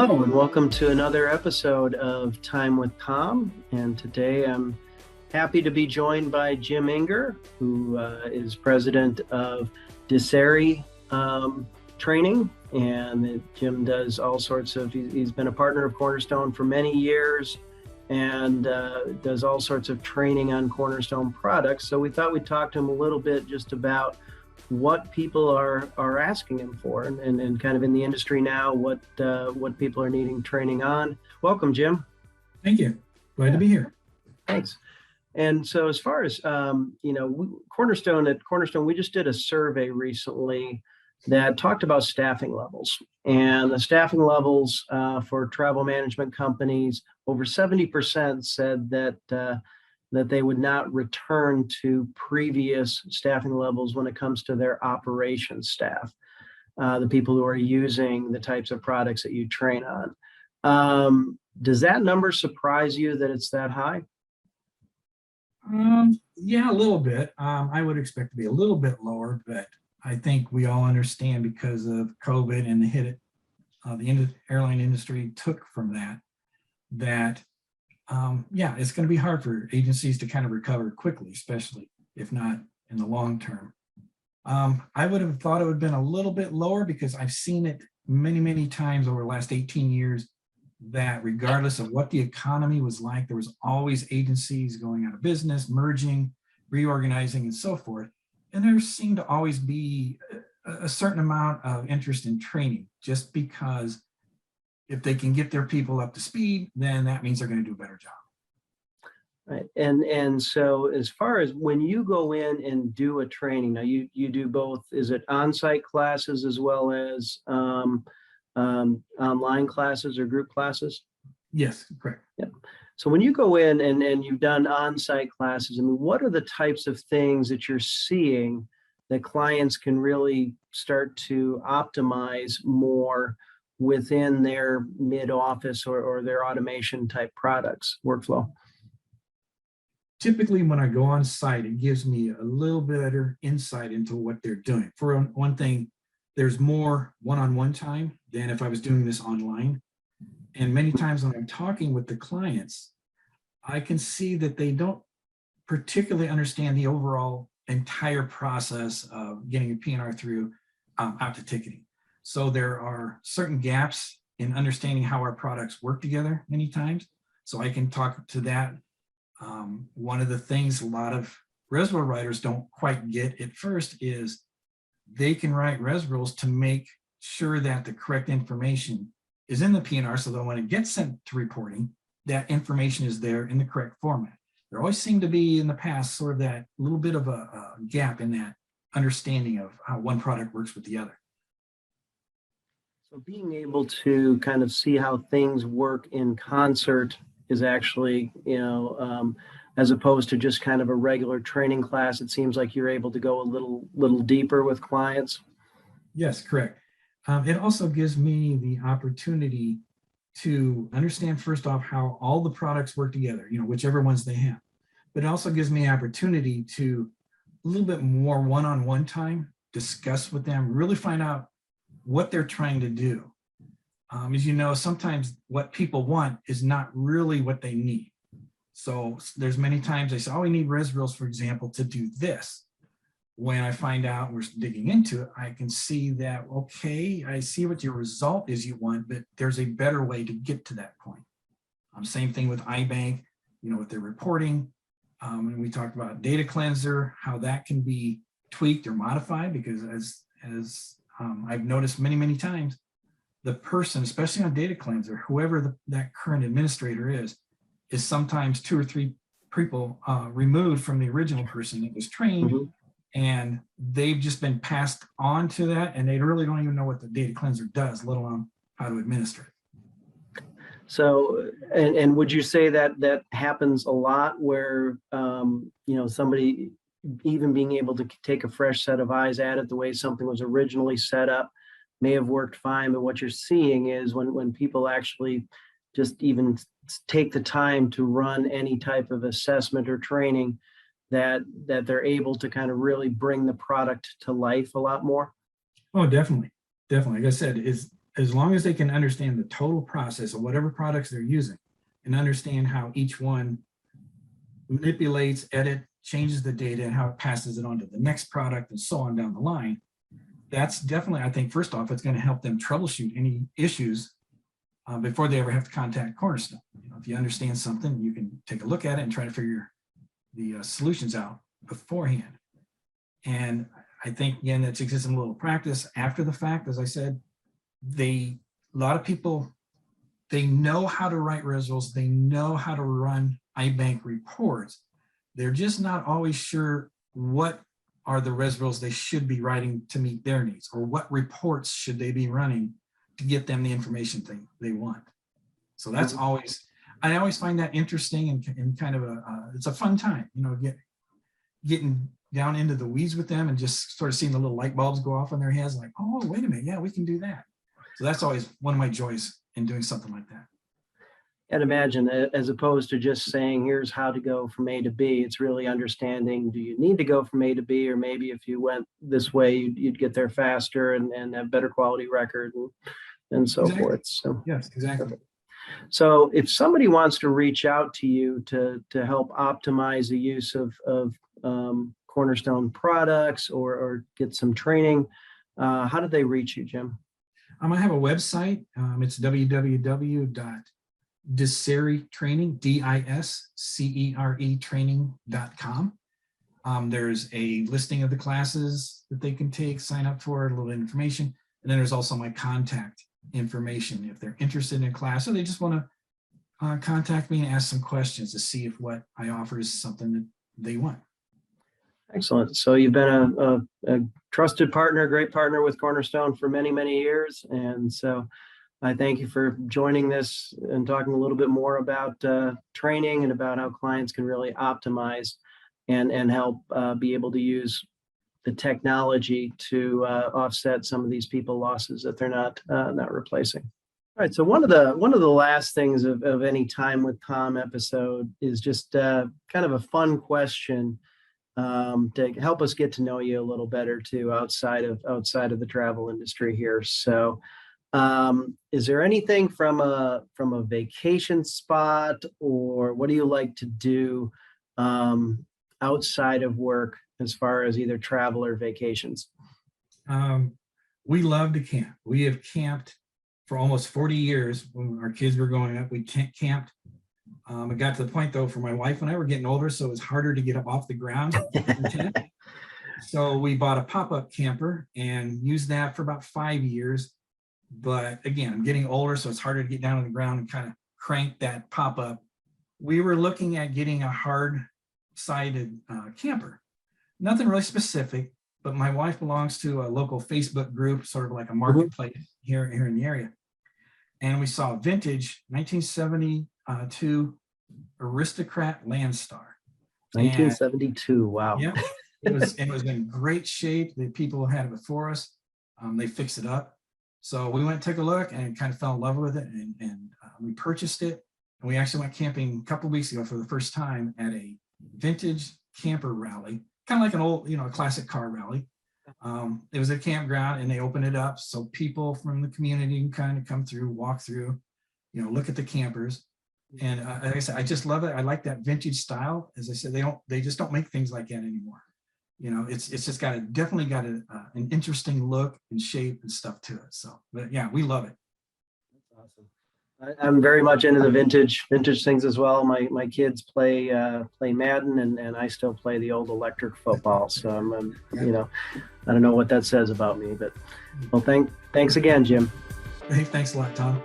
Hello, and welcome to another episode of Time with Tom. And today I'm happy to be joined by Jim Ehinger, who is president of Discere Training. And Jim does all sorts of, he's been a partner of Cornerstone for many years and does all sorts of training on Cornerstone products. So we thought we'd talk to him a little bit just about what people are asking him for and kind of in the industry now, what people are needing training on. Welcome, Jim. Thank you. Glad to be here. Thanks. And so as far as, Cornerstone, we just did a survey recently that talked about staffing levels, and the staffing levels for travel management companies, over 70% said that they would not return to previous staffing levels when it comes to their operations staff, the people who are using the types of products that you train on. Does that number surprise you that it's that high? Yeah, a little bit. I would expect to be a little bit lower, but I think we all understand because of COVID and the hit the airline industry took from that it's going to be hard for agencies to kind of recover quickly, especially if not in the long term. I would have thought it would have been a little bit lower because I've seen it many, many times over the last 18 years that regardless of what the economy was like, there was always agencies going out of business, merging, reorganizing, and so forth. And there seemed to always be a certain amount of interest in training, just because if they can get their people up to speed, then that means they're going to do a better job. Right. And so as far as when you go in and do a training, now you do both, is it on-site classes as well as online classes or group classes? Yes, correct. Yeah. So when you go in and you've done on-site classes, I mean, what are the types of things that you're seeing that clients can really start to optimize more within their mid-office or their automation type products workflow? Typically, when I go on site, it gives me a little better insight into what they're doing. For one thing, there's more one-on-one time than if I was doing this online. And many times when I'm talking with the clients, I can see that they don't particularly understand the overall entire process of getting a P&R through out to ticketing. So there are certain gaps in understanding how our products work together many times. So I can talk to that. One of the things a lot of res rule writers don't quite get at first is they can write res rules to make sure that the correct information is in the P&R so that when it gets sent to reporting, that information is there in the correct format. There always seemed to be in the past sort of that little bit of a gap in that understanding of how one product works with the other. So being able to kind of see how things work in concert is actually, as opposed to just kind of a regular training class, it seems like you're able to go a little deeper with clients. Yes, correct. It also gives me the opportunity to understand first off how all the products work together, whichever ones they have. But it also gives me the opportunity to a little bit more one-on-one time, discuss with them, really find out what they're trying to do. As you know, sometimes what people want is not really what they need. So there's many times they say, oh, we need res rules, for example, to do this. When I find out we're digging into it, I can see that, okay, I see what your result is you want, but there's a better way to get to that point. Same thing with iBank, with their reporting. And we talked about data cleanser, how that can be tweaked or modified, because as I've noticed many, many times, the person, especially on data cleanser, whoever that current administrator is sometimes 2 or 3 people removed from the original person that was trained. Mm-hmm. And they've just been passed on to that, and they really don't even know what the data cleanser does, let alone how to administer it. So, and would you say that happens a lot where, somebody even being able to take a fresh set of eyes at it, the way something was originally set up may have worked fine, but what you're seeing is when people actually just even take the time to run any type of assessment or training, that they're able to kind of really bring the product to life a lot more? Oh, definitely. Like I said, as long as they can understand the total process of whatever products they're using and understand how each one manipulates, edit, changes the data and how it passes it on to the next product and so on down the line, that's definitely, I think, first off, it's going to help them troubleshoot any issues before they ever have to contact Cornerstone. If you understand something, you can take a look at it and try to figure the solutions out beforehand. And I think, again, that takes some little practice after the fact. As I said, a lot of people, they know how to write results, they know how to run iBank reports. They're just not always sure what are the results they should be writing to meet their needs, or what reports should they be running to get them the information they want. So that's always, I always find that interesting and kind of it's a fun time, getting down into the weeds with them and just sort of seeing the little light bulbs go off on their heads, like, oh, wait a minute, yeah, we can do that. So that's always one of my joys in doing something like that. And imagine, as opposed to just saying, here's how to go from A to B, it's really understanding, do you need to go from A to B, or maybe if you went this way, you'd get there faster and have better quality record and so forth. So yes, exactly. So if somebody wants to reach out to you to help optimize the use of Cornerstone products or get some training, how do they reach you, Jim? I have a website. It's www.Discere Training, DISCERE training.com. There's a listing of the classes that they can take, sign up for, a little information. And then there's also my contact information if they're interested in a class or they just want to contact me and ask some questions to see if what I offer is something that they want. Excellent. So you've been a trusted partner, great partner with Cornerstone for many, many years. And so I thank you for joining this and talking a little bit more about training and about how clients can really optimize and help be able to use the technology to offset some of these people losses that they're not replacing. All right. So one of the last things of any Time with Tom episode is just kind of a fun question to help us get to know you a little better too, outside of the travel industry here. So is there anything from a vacation spot, or what do you like to do outside of work as far as either travel or vacations? We love to camp. We have camped for almost 40 years. When our kids were growing up, we camped. It got to the point, though, for my wife and I were getting older, so it was harder to get up off the ground. So we bought a pop-up camper and used that for about 5 years. But again, I'm getting older, so it's harder to get down on the ground and kind of crank that pop-up. We were looking at getting a hard-sided camper. Nothing really specific, but my wife belongs to a local Facebook group, sort of like a marketplace here in the area. And we saw a vintage 1972 Aristocrat Landstar. 1972, wow. Yeah, it was in great shape. The people had it before us. They fixed it up. So we went and took a look and kind of fell in love with it, and we purchased it. And we actually went camping a couple of weeks ago for the first time at a vintage camper rally, kind of like an old, a classic car rally. It was a campground, and they opened it up so people from the community can kind of come through, walk through, look at the campers. And like I said, I just love it. I like that vintage style. As I said, they just don't make things like that anymore. It's just definitely got an interesting look and shape and stuff to it. So, but yeah, we love it. That's awesome. I'm very much into the vintage things as well. My kids play Madden, and I still play the old electric football. So I'm I don't know what that says about me, but well, thanks again, Jim. Hey, thanks a lot, Tom.